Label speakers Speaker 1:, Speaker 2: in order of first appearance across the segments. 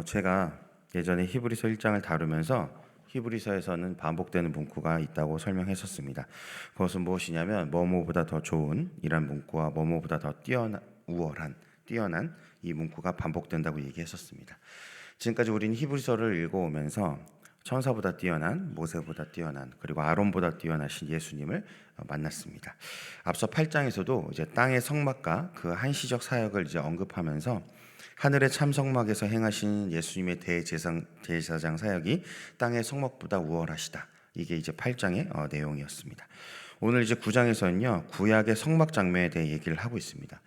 Speaker 1: 제가 예전에 히브리서 1장을 다루면서 히브리서에서는 반복되는 문구가 있다고 설명했었습니다. 그것은 무엇이냐면 뭐뭐보다 더 좋은 이란 문구와 뭐뭐보다 더 뛰어난 이 문구가 반복된다고 얘기했었습니다. 지금까지 우리는 히브리서를 읽어오면서 천사보다 뛰어난, 모세보다 뛰어난, 그리고 아론보다 뛰어나신 예수님을 만났습니다. 앞서 8장에서도 이제 땅의 성막과 그 한시적 사역을 이제 언급하면서 하늘의 참성막에서 행하신 예수님의 대제사장 사역이 땅의 성막보다 우월하시다. 이게 이제 8장의 내용이었습니다. 오늘 이제 9장에서는요, 구약의 성막 장면에 대해 얘기를 하고 있습니다.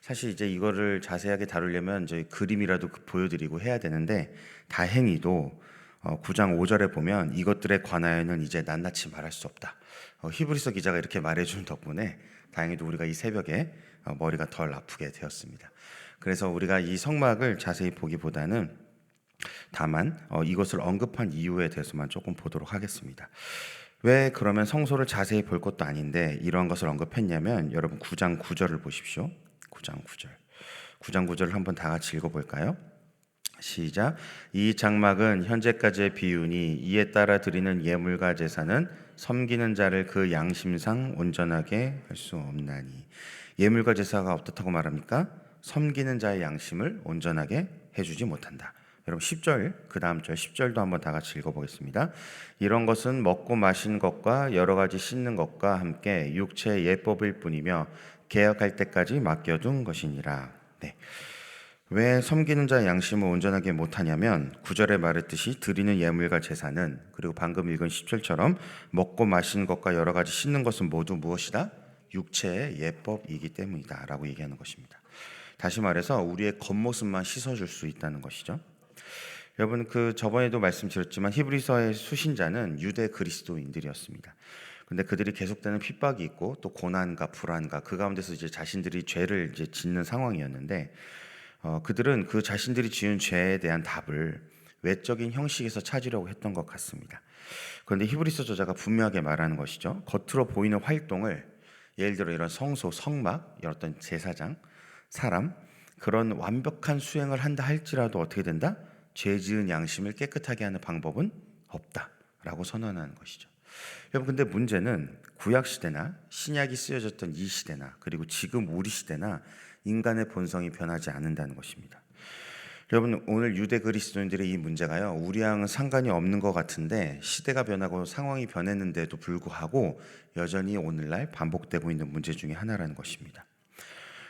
Speaker 1: 사실 이제 이거를 자세하게 다루려면 저희 그림이라도 보여드리고 해야 되는데, 다행히도 9장 5절에 보면 이것들에 관하여는 이제 낱낱이 말할 수 없다. 히브리서 기자가 이렇게 말해준 덕분에 다행히도 우리가 이 새벽에 머리가 덜 아프게 되었습니다. 그래서 우리가 이 성막을 자세히 보기보다는 다만 이것을 언급한 이유에 대해서만 조금 보도록 하겠습니다. 왜 그러면 성소를 자세히 볼 것도 아닌데 이러한 것을 언급했냐면, 여러분 9장 9절을 보십시오. 9장 9절을 한번 다 같이 읽어볼까요? 시작. 이 장막은 현재까지의 비유니 이에 따라 드리는 예물과 제사는 섬기는 자를 그 양심상 온전하게 할 수 없나니. 예물과 제사가 어떻다고 말합니까? 섬기는 자의 양심을 온전하게 해주지 못한다. 여러분 10절, 그 다음 절 10절도 한번 다 같이 읽어보겠습니다. 이런 것은 먹고 마신 것과 여러 가지 씻는 것과 함께 육체의 예법일 뿐이며 개혁할 때까지 맡겨둔 것이니라. 네. 왜 섬기는 자의 양심을 온전하게 못하냐면 9절에 말했듯이 드리는 예물과 제사는, 그리고 방금 읽은 10절처럼 먹고 마시는 것과 여러 가지 씻는 것은 모두 무엇이다? 육체의 예법이기 때문이다 라고 얘기하는 것입니다. 다시 말해서 우리의 겉모습만 씻어줄 수 있다는 것이죠. 여러분 저번에도 말씀드렸지만 히브리서의 수신자는 유대 그리스도인들이었습니다. 근데 그들이 계속되는 핍박이 있고 또 고난과 불안과 그 가운데서 이제 자신들이 죄를 이제 짓는 상황이었는데, 그들은 그 자신들이 지은 죄에 대한 답을 외적인 형식에서 찾으려고 했던 것 같습니다. 그런데 히브리서 저자가 분명하게 말하는 것이죠. 겉으로 보이는 활동을, 예를 들어 이런 성소, 성막, 어떤 제사장, 사람, 그런 완벽한 수행을 한다 할지라도 어떻게 된다? 죄 지은 양심을 깨끗하게 하는 방법은 없다라고 선언하는 것이죠. 여러분, 근데 문제는 구약시대나 신약이 쓰여졌던 이 시대나 그리고 지금 우리 시대나 인간의 본성이 변하지 않는다는 것입니다. 여러분, 오늘 유대 그리스도인들의 이 문제가요, 우리랑은 상관이 없는 것 같은데 시대가 변하고 상황이 변했는데도 불구하고 여전히 오늘날 반복되고 있는 문제 중에 하나라는 것입니다.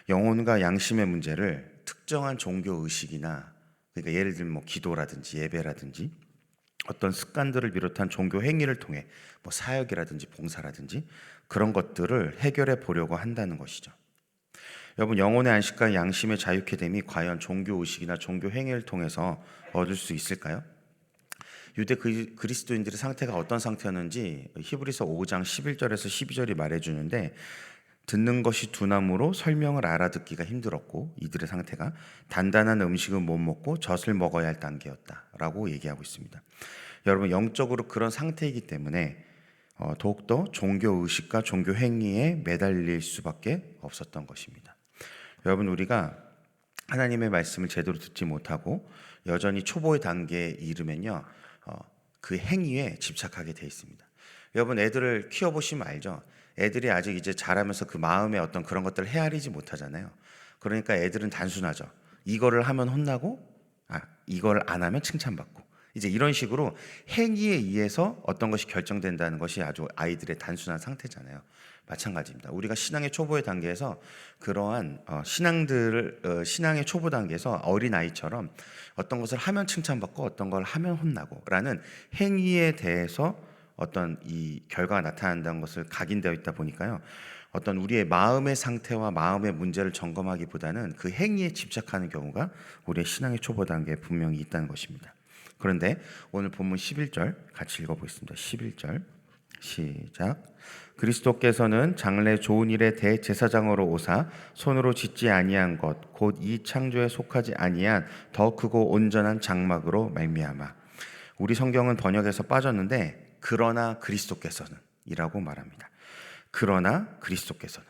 Speaker 1: 영혼과 양심의 문제를 특정한 종교 의식이나, 그러니까 예를 들면 기도라든지 예배라든지 어떤 습관들을 비롯한 종교 행위를 통해 사역이라든지 봉사라든지 그런 것들을 해결해 보려고 한다는 것이죠. 여러분, 영혼의 안식과 양심의 자유케 됨이 과연 종교 의식이나 종교 행위를 통해서 얻을 수 있을까요? 유대 그리스도인들의 상태가 어떤 상태였는지 히브리서 5장 11절에서 12절이 말해주는데, 듣는 것이 둔함으로 설명을 알아듣기가 힘들었고 이들의 상태가 단단한 음식은 못 먹고 젖을 먹어야 할 단계였다라고 얘기하고 있습니다. 여러분, 영적으로 그런 상태이기 때문에 더욱더 종교 의식과 종교 행위에 매달릴 수밖에 없었던 것입니다. 여러분, 우리가 하나님의 말씀을 제대로 듣지 못하고 여전히 초보의 단계에 이르면요, 그 행위에 집착하게 돼 있습니다. 여러분, 애들을 키워보시면 알죠. 애들이 아직 이제 자라면서 그 마음의 어떤 그런 것들을 헤아리지 못하잖아요. 그러니까 애들은 단순하죠. 이거를 하면 혼나고, 이걸 안 하면 칭찬받고, 이제 이런 식으로 행위에 의해서 어떤 것이 결정된다는 것이 아주 아이들의 단순한 상태잖아요. 마찬가지입니다. 우리가 신앙의 초보의 단계에서 그러한 신앙의 초보 단계에서 어린 아이처럼 어떤 것을 하면 칭찬받고 어떤 걸 하면 혼나고라는 행위에 대해서 어떤 이 결과가 나타난다는 것을 각인되어 있다 보니까요, 어떤 우리의 마음의 상태와 마음의 문제를 점검하기보다는 그 행위에 집착하는 경우가 우리의 신앙의 초보 단계에 분명히 있다는 것입니다. 그런데 오늘 본문 11절 같이 읽어보겠습니다. 11절 시작. 그리스도께서는 장래 좋은 일의 대제사장으로 오사 손으로 짓지 아니한 것 곧 이 창조에 속하지 아니한 더 크고 온전한 장막으로 말미암아. 우리 성경은 번역에서 빠졌는데 그러나 그리스도께서는 이라고 말합니다. 그러나 그리스도께서는.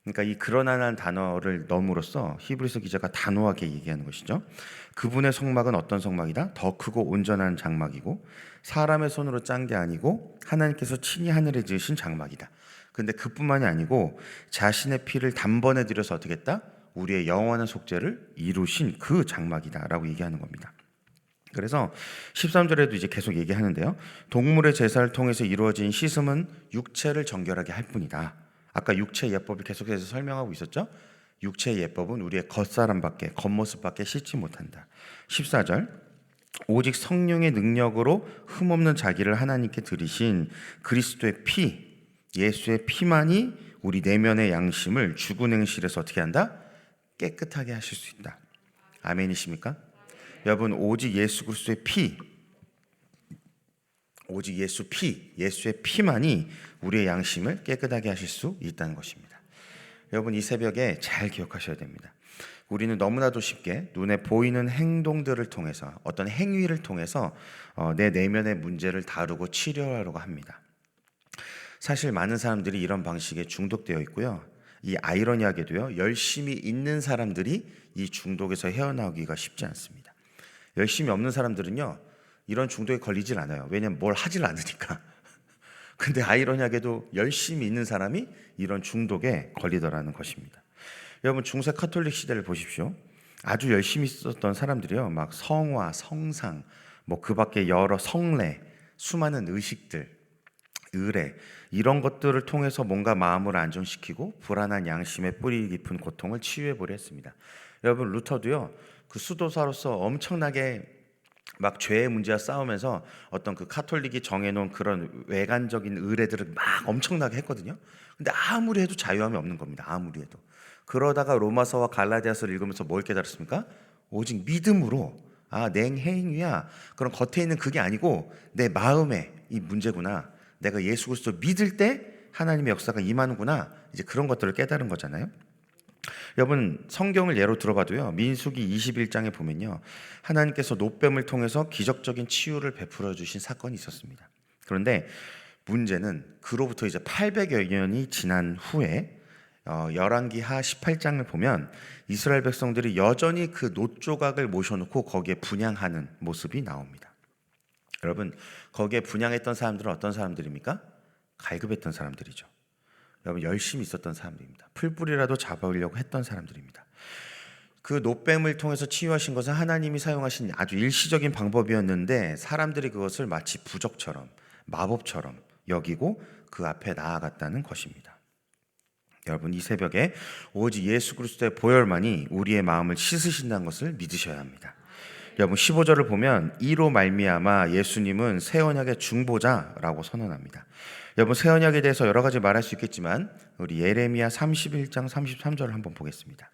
Speaker 1: 그러니까 이 그러나라는 단어를 넣음으로써 히브리서 기자가 단호하게 얘기하는 것이죠. 그분의 성막은 어떤 성막이다? 더 크고 온전한 장막이고 사람의 손으로 짠 게 아니고 하나님께서 친히 하늘에 지으신 장막이다. 근데 그뿐만이 아니고 자신의 피를 단번에 들여서 어떻게 했다? 우리의 영원한 속죄를 이루신 그 장막이다라고 얘기하는 겁니다. 그래서 13절에도 이제 계속 얘기하는데요. 동물의 제사를 통해서 이루어진 씻음은 육체를 정결하게 할 뿐이다. 아까 육체 예법을 계속해서 설명하고 있었죠. 육체의 예법은 우리의 겉사람밖에, 겉모습밖에 씻지 못한다. 14절 오직 성령의 능력으로 흠없는 자기를 하나님께 드리신 그리스도의 피, 예수의 피만이 우리 내면의 양심을 죽은 행실에서 어떻게 한다? 깨끗하게 하실 수 있다. 아멘이십니까? 여러분, 오직 예수 그리스도의 피, 오직 예수의 피만이 우리의 양심을 깨끗하게 하실 수 있다는 것입니다. 여러분, 이 새벽에 잘 기억하셔야 됩니다. 우리는 너무나도 쉽게 눈에 보이는 행동들을 통해서, 어떤 행위를 통해서 내 내면의 문제를 다루고 치료하려고 합니다. 사실 많은 사람들이 이런 방식에 중독되어 있고요. 이 아이러니하게도요, 열심히 있는 사람들이 이 중독에서 헤어나오기가 쉽지 않습니다. 열심히 없는 사람들은요, 이런 중독에 걸리질 않아요. 왜냐면 뭘 하질 않으니까. 근데 아이러니하게도 열심히 있는 사람이 이런 중독에 걸리더라는 것입니다. 여러분, 중세 카톨릭 시대를 보십시오. 아주 열심히 있었던 사람들이요, 막 성화, 성상, 뭐 그 밖에 여러 성례, 수많은 의식들, 의례, 이런 것들을 통해서 뭔가 마음을 안정시키고 불안한 양심의 뿌리 깊은 고통을 치유해보려 했습니다. 여러분, 루터도요, 그 수도사로서 엄청나게 막 죄의 문제와 싸우면서 어떤 그 카톨릭이 정해놓은 그런 외관적인 의례들을 막 엄청나게 했거든요. 근데 아무리 해도 자유함이 없는 겁니다. 아무리 해도. 그러다가 로마서와 갈라디아서를 읽으면서 뭘 깨달았습니까? 오직 믿음으로, 내 행위야, 그런 겉에 있는 그게 아니고 내 마음의 이 문제구나. 내가 예수 그리스도 믿을 때 하나님의 역사가 임하는구나. 이제 그런 것들을 깨달은 거잖아요. 여러분, 성경을 예로 들어봐도요, 민수기 21장에 보면요, 하나님께서 놋뱀을 통해서 기적적인 치유를 베풀어 주신 사건이 있었습니다. 그런데 문제는 그로부터 이제 800여 년이 지난 후에 열왕기하 18장을 보면 이스라엘 백성들이 여전히 그 놋 조각을 모셔놓고 거기에 분향하는 모습이 나옵니다. 여러분, 거기에 분향했던 사람들은 어떤 사람들입니까? 갈급했던 사람들이죠. 여러분, 열심히 있었던 사람들입니다. 풀뿌리라도 잡아오려고 했던 사람들입니다. 그 놋뱀을 통해서 치유하신 것은 하나님이 사용하신 아주 일시적인 방법이었는데 사람들이 그것을 마치 부적처럼, 마법처럼 여기고 그 앞에 나아갔다는 것입니다. 여러분, 이 새벽에 오직 예수 그리스도의 보혈만이 우리의 마음을 씻으신다는 것을 믿으셔야 합니다. 여러분, 15절을 보면 이로 말미암아 예수님은 새 언약의 중보자라고 선언합니다. 여러분, 새 언약에 대해서 여러 가지 말할 수 있겠지만 우리 예레미야 31장 33절을 한번 보겠습니다.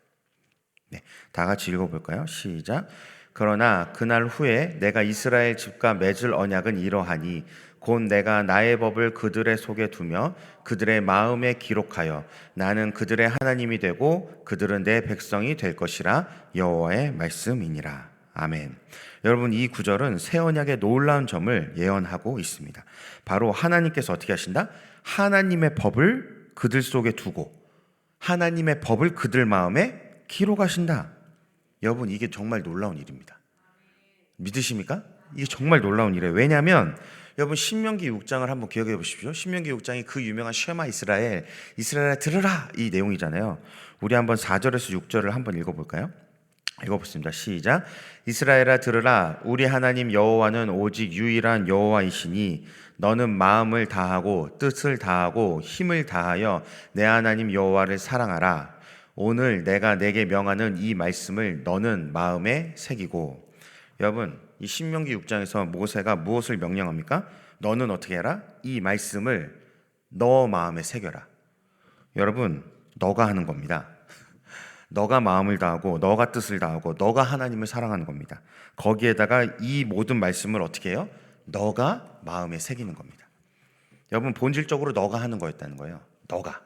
Speaker 1: 네, 다 같이 읽어볼까요? 시작. 그러나 그날 후에 내가 이스라엘 집과 맺을 언약은 이러하니 곧 내가 나의 법을 그들의 속에 두며 그들의 마음에 기록하여 나는 그들의 하나님이 되고 그들은 내 백성이 될 것이라 여호와의 말씀이니라. 아멘. 여러분, 이 구절은 새 언약의 놀라운 점을 예언하고 있습니다. 바로 하나님께서 어떻게 하신다? 하나님의 법을 그들 속에 두고 하나님의 법을 그들 마음에 기록하신다. 여러분, 이게 정말 놀라운 일입니다. 믿으십니까? 이게 정말 놀라운 일이에요. 왜냐하면 여러분, 신명기 6장을 한번 기억해 보십시오. 신명기 6장이 그 유명한 쉐마 이스라엘아 들으라, 이 내용이잖아요. 우리 한번 4절에서 6절을 한번 읽어볼까요? 읽어보겠습니다. 시작. 이스라엘아 들으라, 우리 하나님 여호와는 오직 유일한 여호와이시니 너는 마음을 다하고 뜻을 다하고 힘을 다하여 내 하나님 여호와를 사랑하라. 오늘 내가 내게 명하는 이 말씀을 너는 마음에 새기고. 여러분, 이 신명기 6장에서 모세가 무엇을 명령합니까? 너는 어떻게 해라? 이 말씀을 너 마음에 새겨라. 여러분, 너가 하는 겁니다. 너가 마음을 다하고 너가 뜻을 다하고 너가 하나님을 사랑하는 겁니다. 거기에다가 이 모든 말씀을 어떻게 해요? 너가 마음에 새기는 겁니다. 여러분, 본질적으로 너가 하는 거였다는 거예요. 너가.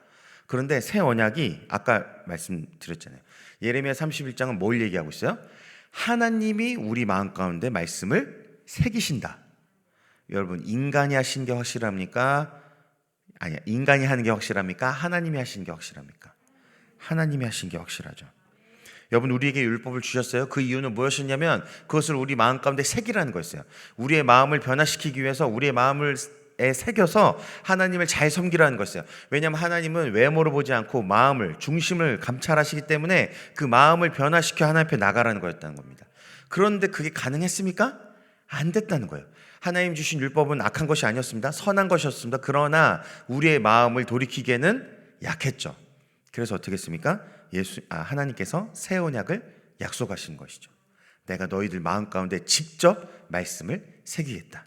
Speaker 1: 그런데 새 언약이 아까 말씀드렸잖아요. 예레미야 31장은 뭘 얘기하고 있어요? 하나님이 우리 마음 가운데 말씀을 새기신다. 여러분, 인간이 하신 게 확실합니까? 아니야. 인간이 하는 게 확실합니까? 하나님이 하신 게 확실합니까? 하나님이 하신 게 확실하죠. 여러분, 우리에게 율법을 주셨어요. 그 이유는 무엇이었냐면 그것을 우리 마음 가운데 새기라는 거였어요. 우리의 마음을 변화시키기 위해서 우리의 마음을 새겨서 하나님을 잘 섬기라는 것이었어요. 왜냐하면 하나님은 외모로 보지 않고 마음을, 중심을 감찰하시기 때문에 그 마음을 변화시켜 하나님 앞에 나가라는 거였다는 겁니다. 그런데 그게 가능했습니까? 안 됐다는 거예요. 하나님 주신 율법은 악한 것이 아니었습니다. 선한 것이었습니다. 그러나 우리의 마음을 돌이키기에는 약했죠. 그래서 어떻게 했습니까? 하나님께서 새 언약을 약속하신 것이죠. 내가 너희들 마음 가운데 직접 말씀을 새기겠다.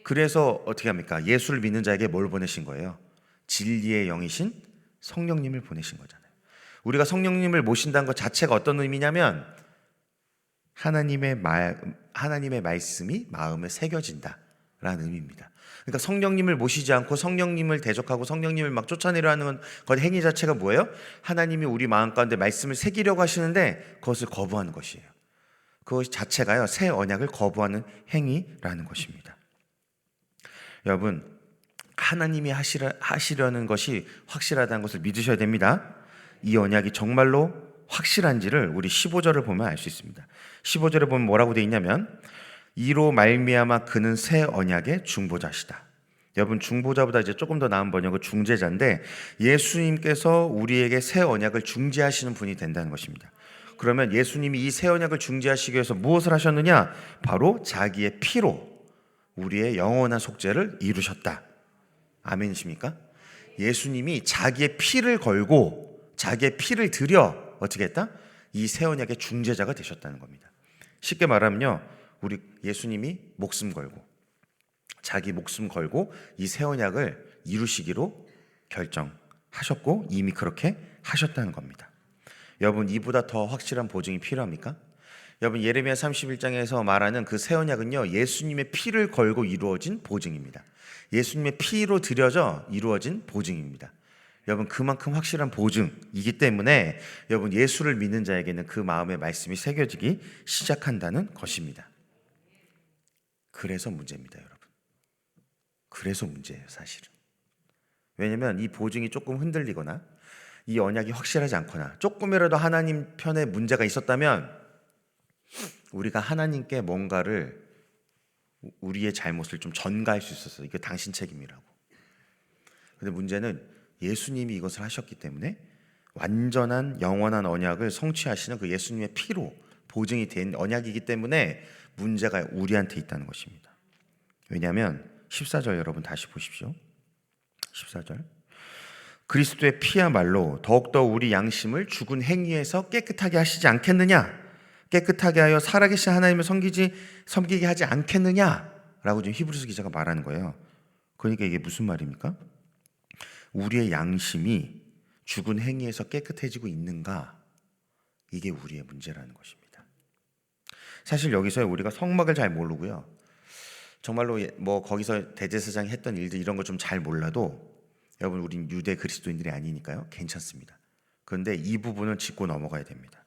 Speaker 1: 그래서 어떻게 합니까? 예수를 믿는 자에게 뭘 보내신 거예요? 진리의 영이신 성령님을 보내신 거잖아요. 우리가 성령님을 모신다는 것 자체가 어떤 의미냐면 하나님의 말씀이 마음에 새겨진다라는 의미입니다. 그러니까 성령님을 모시지 않고 성령님을 대적하고 성령님을 막 쫓아내려 하는 것 행위 자체가 뭐예요? 하나님이 우리 마음 가운데 말씀을 새기려고 하시는데 그것을 거부하는 것이에요. 그것 자체가요, 새 언약을 거부하는 행위라는 것입니다. 여러분, 하나님이 하시려는 것이 확실하다는 것을 믿으셔야 됩니다. 이 언약이 정말로 확실한지를 우리 15절을 보면 알 수 있습니다. 15절에 보면 뭐라고 되어 있냐면 이로 말미암아 그는 새 언약의 중보자시다. 여러분, 중보자보다 이제 조금 더 나은 번역은 중재자인데 예수님께서 우리에게 새 언약을 중재하시는 분이 된다는 것입니다. 그러면 예수님이 이 새 언약을 중재하시기 위해서 무엇을 하셨느냐? 바로 자기의 피로 우리의 영원한 속죄를 이루셨다. 아멘이십니까? 예수님이 자기의 피를 걸고 자기의 피를 들여 어떻게 했다? 이 새 언약의 중재자가 되셨다는 겁니다. 쉽게 말하면요, 우리 예수님이 목숨 걸고 자기 목숨 걸고 이 새 언약을 이루시기로 결정하셨고 이미 그렇게 하셨다는 겁니다. 여러분, 이보다 더 확실한 보증이 필요합니까? 여러분, 예레미야 31장에서 말하는 그 새 언약은요, 예수님의 피를 걸고 이루어진 보증입니다. 예수님의 피로 들여져 이루어진 보증입니다. 여러분, 그만큼 확실한 보증이기 때문에 여러분, 예수를 믿는 자에게는 그 마음의 말씀이 새겨지기 시작한다는 것입니다. 그래서 문제입니다, 여러분. 그래서 문제예요, 사실은. 왜냐하면 이 보증이 조금 흔들리거나 이 언약이 확실하지 않거나 조금이라도 하나님 편에 문제가 있었다면 우리가 하나님께 뭔가를, 우리의 잘못을 좀 전가할 수 있었어요. 이게 당신 책임이라고. 근데 문제는 예수님이 이것을 하셨기 때문에 완전한 영원한 언약을 성취하시는 그 예수님의 피로 보증이 된 언약이기 때문에 문제가 우리한테 있다는 것입니다. 왜냐하면 14절 여러분 다시 보십시오. 14절. 그리스도의 피야말로 더욱더 우리 양심을 죽은 행위에서 깨끗하게 하시지 않겠느냐? 깨끗하게 하여 살아계신 하나님을 섬기게 하지 않겠느냐라고 지금 히브리서 기자가 말하는 거예요. 그러니까 이게 무슨 말입니까? 우리의 양심이 죽은 행위에서 깨끗해지고 있는가? 이게 우리의 문제라는 것입니다. 사실 여기서 우리가 성막을 잘 모르고요, 정말로 뭐 거기서 대제사장이 했던 일들 이런 거 좀 잘 몰라도 여러분, 우린 유대 그리스도인들이 아니니까요, 괜찮습니다. 그런데 이 부분은 짚고 넘어가야 됩니다.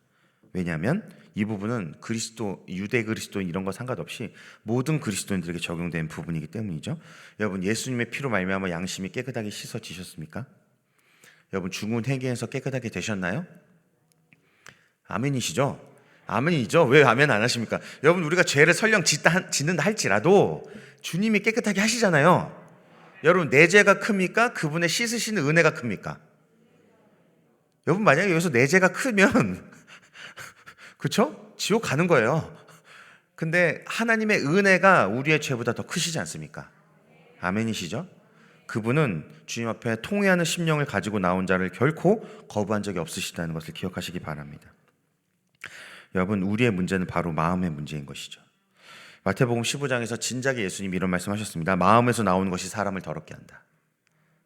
Speaker 1: 왜냐하면 이 부분은 유대 그리스도인 이런 거 상관없이 모든 그리스도인들에게 적용된 부분이기 때문이죠. 여러분, 예수님의 피로 말미암아 양심이 깨끗하게 씻어지셨습니까? 여러분, 죽은 행위에서 깨끗하게 되셨나요? 아멘이시죠? 아멘이죠? 왜 아멘 안 하십니까? 여러분, 우리가 죄를 설령 짓는다 할지라도 주님이 깨끗하게 하시잖아요. 여러분, 내 죄가 큽니까? 그분의 씻으시는 은혜가 큽니까? 여러분, 만약에 여기서 내 죄가 크면 그렇죠? 지옥 가는 거예요. 근데 하나님의 은혜가 우리의 죄보다 더 크시지 않습니까? 아멘이시죠? 그분은 주님 앞에 통회하는 심령을 가지고 나온 자를 결코 거부한 적이 없으시다는 것을 기억하시기 바랍니다. 여러분, 우리의 문제는 바로 마음의 문제인 것이죠. 마태복음 15장에서 진작에 예수님이 이런 말씀하셨습니다. 마음에서 나오는 것이 사람을 더럽게 한다.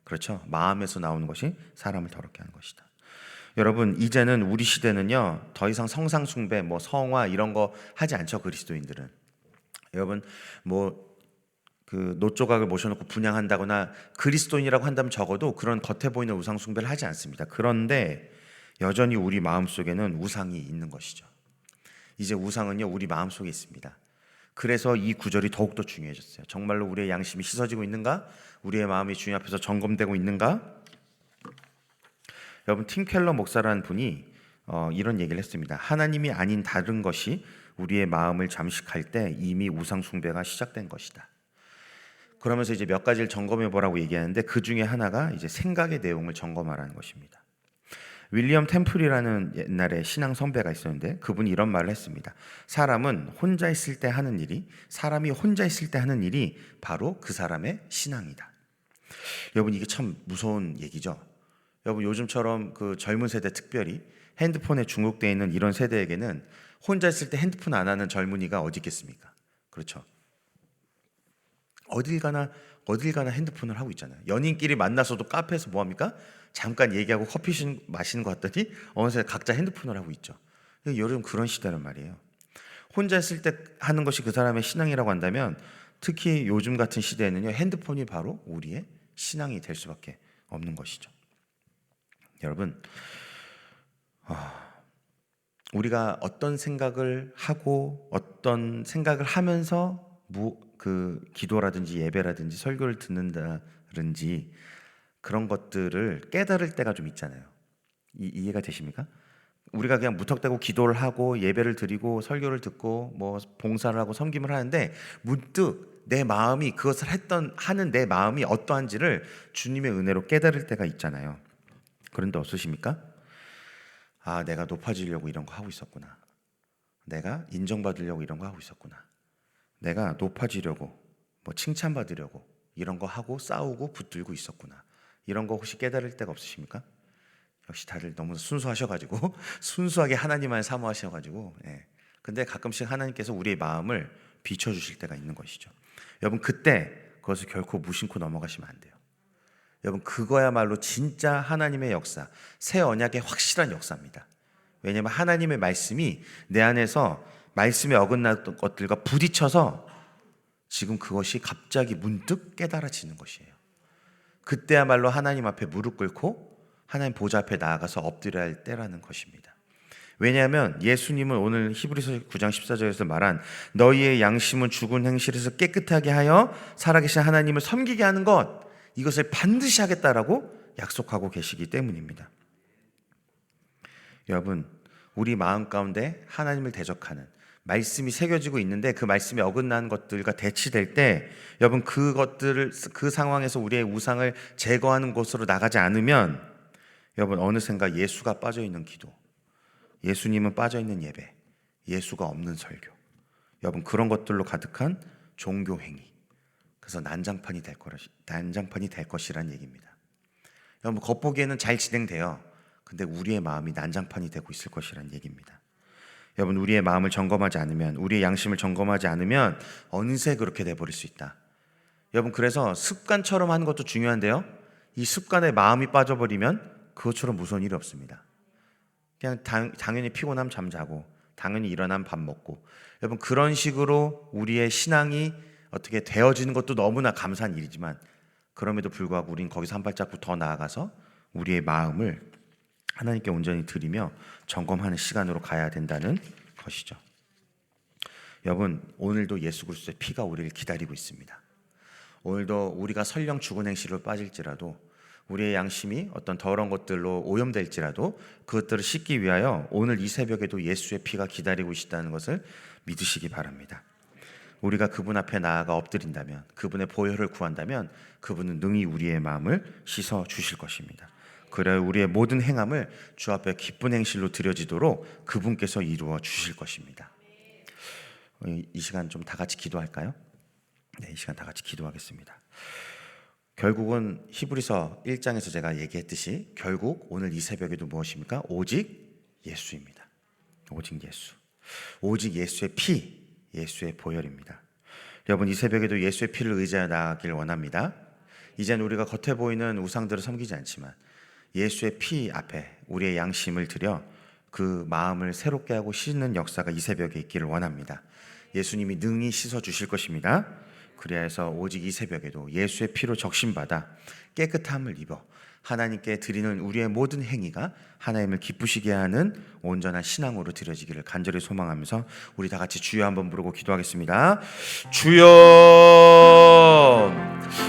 Speaker 1: 그렇죠? 마음에서 나오는 것이 사람을 더럽게 하는 것이다. 여러분, 이제는 우리 시대는요, 더 이상 성상 숭배, 성화 이런 거 하지 않죠, 그리스도인들은. 여러분, 그 노조각을 모셔놓고 분향한다거나 그리스도인이라고 한다면 적어도 그런 겉에 보이는 우상 숭배를 하지 않습니다. 그런데 여전히 우리 마음속에는 우상이 있는 것이죠. 이제 우상은요, 우리 마음속에 있습니다. 그래서 이 구절이 더욱더 중요해졌어요. 정말로 우리의 양심이 씻어지고 있는가? 우리의 마음이 주님 앞에서 점검되고 있는가? 여러분 팀 켈러 목사라는 분이 이런 얘기를 했습니다. 하나님이 아닌 다른 것이 우리의 마음을 잠식할 때 이미 우상 숭배가 시작된 것이다. 그러면서 이제 몇 가지를 점검해 보라고 얘기하는데 그 중에 하나가 이제 생각의 내용을 점검하라는 것입니다. 윌리엄 템플이라는 옛날에 신앙 선배가 있었는데 그분이 이런 말을 했습니다. 사람이 혼자 있을 때 하는 일이 바로 그 사람의 신앙이다. 여러분, 이게 참 무서운 얘기죠. 여러분, 요즘처럼 그 젊은 세대, 특별히 핸드폰에 중독되어 있는 이런 세대에게는 혼자 있을 때 핸드폰 안 하는 젊은이가 어디 있겠습니까? 그렇죠. 어딜 가나 핸드폰을 하고 있잖아요. 연인끼리 만나서도 카페에서 뭐 합니까? 잠깐 얘기하고 커피 마시는 것 같더니 어느새 각자 핸드폰을 하고 있죠. 요즘 그런 시대란 말이에요. 혼자 있을 때 하는 것이 그 사람의 신앙이라고 한다면, 특히 요즘 같은 시대에는요, 핸드폰이 바로 우리의 신앙이 될 수밖에 없는 것이죠. 여러분, 우리가 어떤 생각을 하고 어떤 생각을 하면서 그 기도라든지 예배라든지 설교를 듣는다든지 그런 것들을 깨달을 때가 좀 있잖아요. 이해가 되십니까? 우리가 그냥 무턱대고 기도를 하고 예배를 드리고 설교를 듣고 뭐 봉사를 하고 섬김을 하는데 문득 내 마음이 그것을 하는 내 마음이 어떠한지를 주님의 은혜로 깨달을 때가 있잖아요. 그런데 없으십니까? 내가 높아지려고 이런 거 하고 있었구나. 내가 인정받으려고 이런 거 하고 있었구나. 내가 높아지려고 뭐 칭찬받으려고 이런 거 하고 싸우고 붙들고 있었구나. 이런 거 혹시 깨달을 때가 없으십니까? 역시 다들 너무 순수하셔가지고 순수하게 하나님만 사모하셔가지고 근데 가끔씩 하나님께서 우리의 마음을 비춰주실 때가 있는 것이죠. 여러분, 그때 그것을 결코 무심코 넘어가시면 안 돼요. 여러분, 그거야말로 진짜 하나님의 역사, 새 언약의 확실한 역사입니다. 왜냐하면 하나님의 말씀이 내 안에서 말씀에 어긋났던 것들과 부딪혀서 지금 그것이 갑자기 문득 깨달아지는 것이에요. 그때야말로 하나님 앞에 무릎 꿇고 하나님 보좌 앞에 나아가서 엎드려야 할 때라는 것입니다. 왜냐하면 예수님은 오늘 히브리서 9장 14절에서 말한 너희의 양심은 죽은 행실에서 깨끗하게 하여 살아계신 하나님을 섬기게 하는 것, 이것을 반드시 하겠다라고 약속하고 계시기 때문입니다. 여러분, 우리 마음 가운데 하나님을 대적하는 말씀이 새겨지고 있는데 그 말씀에 어긋나는 것들과 대치될 때, 여러분, 그 상황에서 우리의 우상을 제거하는 곳으로 나가지 않으면, 여러분, 어느샌가 예수가 빠져있는 기도, 예수님은 빠져있는 예배, 예수가 없는 설교, 여러분, 그런 것들로 가득한 종교 행위, 그래서 난장판이 될 것이라는 얘기입니다. 여러분, 겉보기에는 잘 진행돼요. 근데 우리의 마음이 난장판이 되고 있을 것이라는 얘기입니다. 여러분, 우리의 마음을 점검하지 않으면, 우리의 양심을 점검하지 않으면 어느새 그렇게 돼버릴 수 있다. 여러분, 그래서 습관처럼 하는 것도 중요한데요, 이 습관에 마음이 빠져버리면 그것처럼 무서운 일이 없습니다. 그냥 당연히 피곤하면 잠자고, 당연히 일어나면 밥 먹고, 여러분, 그런 식으로 우리의 신앙이 어떻게 되어지는 것도 너무나 감사한 일이지만, 그럼에도 불구하고 우리는 거기서 한 발자국 더 나아가서 우리의 마음을 하나님께 온전히 드리며 점검하는 시간으로 가야 된다는 것이죠. 여러분, 오늘도 예수 그리스도의 피가 우리를 기다리고 있습니다. 오늘도 우리가 설령 죽은 행실로 빠질지라도, 우리의 양심이 어떤 더러운 것들로 오염될지라도 그것들을 씻기 위하여 오늘 이 새벽에도 예수의 피가 기다리고 있다는 것을 믿으시기 바랍니다. 우리가 그분 앞에 나아가 엎드린다면, 그분의 보혈을 구한다면 그분은 능히 우리의 마음을 씻어 주실 것입니다. 그래야 우리의 모든 행함을 주 앞에 기쁜 행실로 드려지도록 그분께서 이루어 주실 것입니다. 이 시간 좀 다 같이 기도할까요? 네, 이 시간 다 같이 기도하겠습니다. 결국은 히브리서 1장에서 제가 얘기했듯이 결국 오늘 이 새벽에도 무엇입니까? 오직 예수입니다. 오직 예수. 오직 예수의 피, 예수의 보혈입니다. 여러분, 이 새벽에도 예수의 피를 의지하여 나아가길 원합니다. 이제는 우리가 겉에 보이는 우상들을 섬기지 않지만 예수의 피 앞에 우리의 양심을 들여 그 마음을 새롭게 하고 씻는 역사가 이 새벽에 있기를 원합니다. 예수님이 능히 씻어 주실 것입니다. 그래야 해서 오직 이 새벽에도 예수의 피로 적신받아 깨끗함을 입어 하나님께 드리는 우리의 모든 행위가 하나님을 기쁘시게 하는 온전한 신앙으로 드려지기를 간절히 소망하면서 우리 다 같이 주여 한번 부르고 기도하겠습니다. 주여,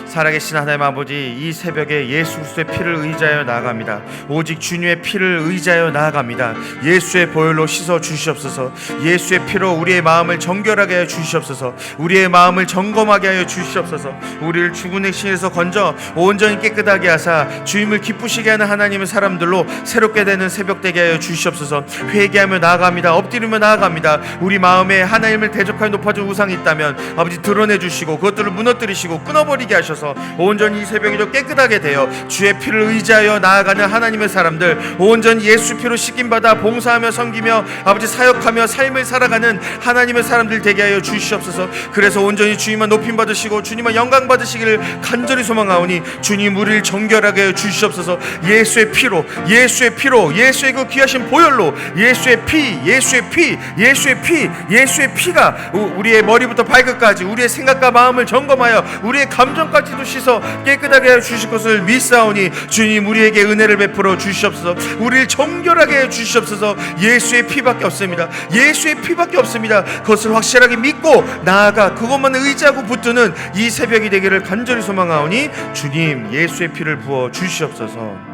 Speaker 1: 살아계신 하나님 아버지, 이 새벽에 예수 그리스도의 피를 의지하여 나아갑니다. 오직 주님의 피를 의지하여 나아갑니다. 예수의 보혈로 씻어 주시옵소서. 예수의 피로 우리의 마음을 정결하게 하여 주시옵소서. 우리의 마음을 점검하게 하여 주시옵소서. 우리를 죽은 행실에서 건져 온전히 깨끗하게 하사 주님을 기쁘시게 하는 하나님의 사람들로 새롭게 되는 새벽 되게 하여 주시옵소서. 회개하며 나아갑니다. 엎드리며 나아갑니다. 우리 마음에 하나님을 대적하여 높아진 우상이 있다면 아버지 드러내 주시고 그것들을 무너뜨리시고 끊어버리게 하셔서 온전히 이 새벽에도 깨끗하게 되어 주의 피를 의지하여 나아가는 하나님의 사람들, 온전히 예수 피로 씻김받아 봉사하며 섬기며 아버지 사역하며 삶을 살아가는 하나님의 사람들 되게 하여 주시옵소서. 그래서 온전히 주님만 높임 받으시고 주님만 영광 받으시기를 간절히 소망하오니 주님 우리를 정결하게 하여 주시옵소서. 예수의 피로, 예수의 피로, 예수의 그 귀하신 보혈로, 예수의 피, 예수의 피, 예수의 피, 예수의 피가 우리의 머리부터 발끝까지 우리의 생각과 마음을 점검하여 우리의 감정까지도 씻어 깨끗하게 해 주실 것을 믿사오니 주님 우리에게 은혜를 베풀어 주시옵소서. 우리를 정결하게 해 주시옵소서. 예수의 피밖에 없습니다. 예수의 피밖에 없습니다. 그것을 확실하게 믿고 나아가 그것만 의지하고 붙드는 이 새벽이 되기를 간절히 소망하오니 주님 예수의 피를 부어 주시옵소서.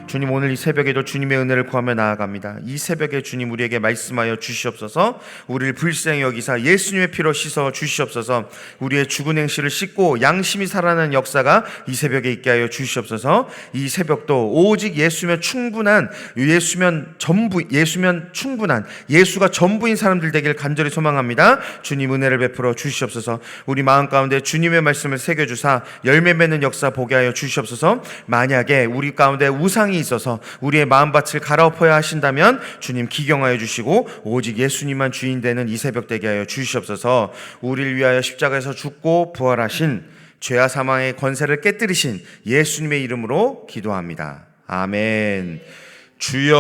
Speaker 1: 주님 오늘 이 새벽에도 주님의 은혜를 구하며 나아갑니다. 이 새벽에 주님 우리에게 말씀하여 주시옵소서. 우리를 불쌍히 여기사 예수님의 피로 씻어 주시옵소서. 우리의 죽은 행실을 씻고 양심이 살아나는 역사가 이 새벽에 있게 하여 주시옵소서. 이 새벽도 오직 예수면 충분한, 예수면 충분한, 예수가 전부인 사람들 되길 간절히 소망합니다. 주님 은혜를 베풀어 주시옵소서. 우리 마음 가운데 주님의 말씀을 새겨주사 열매 맺는 역사 보게 하여 주시옵소서. 만약에 우리 가운데 우상이 있어서 우리의 마음밭을 갈아엎어야 하신다면 주님 기경하여 주시고 오직 예수님만 주인 되는 이 새벽 되게 하여 주시옵소서. 우리를 위하여 십자가에서 죽고 부활하신 죄와 사망의 권세를 깨뜨리신 예수님의 이름으로 기도합니다. 아멘. 주여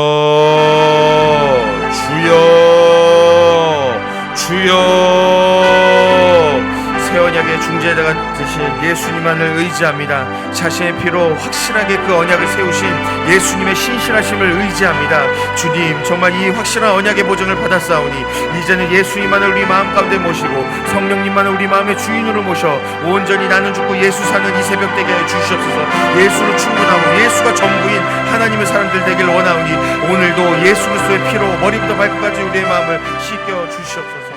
Speaker 1: 주여 주여. 새 언약의 중재자가 되신 예수님만을 의지합니다. 자신의 피로 확실하게 그 언약을 세우신 예수님의 신실하심을 의지합니다. 주님 정말 이 확실한 언약의 보증을 받았사오니 이제는 예수님만을 우리 마음 가운데 모시고 성령님만을 우리 마음의 주인으로 모셔 온전히 나는 죽고 예수 사는 이 새벽 되게 해 주시옵소서. 예수로 충분하고 예수가 전부인 하나님의 사람들 되길 원하오니 오늘도 예수 그리스도의 피로 머리부터 발끝까지 우리의 마음을 씻겨 주시옵소서.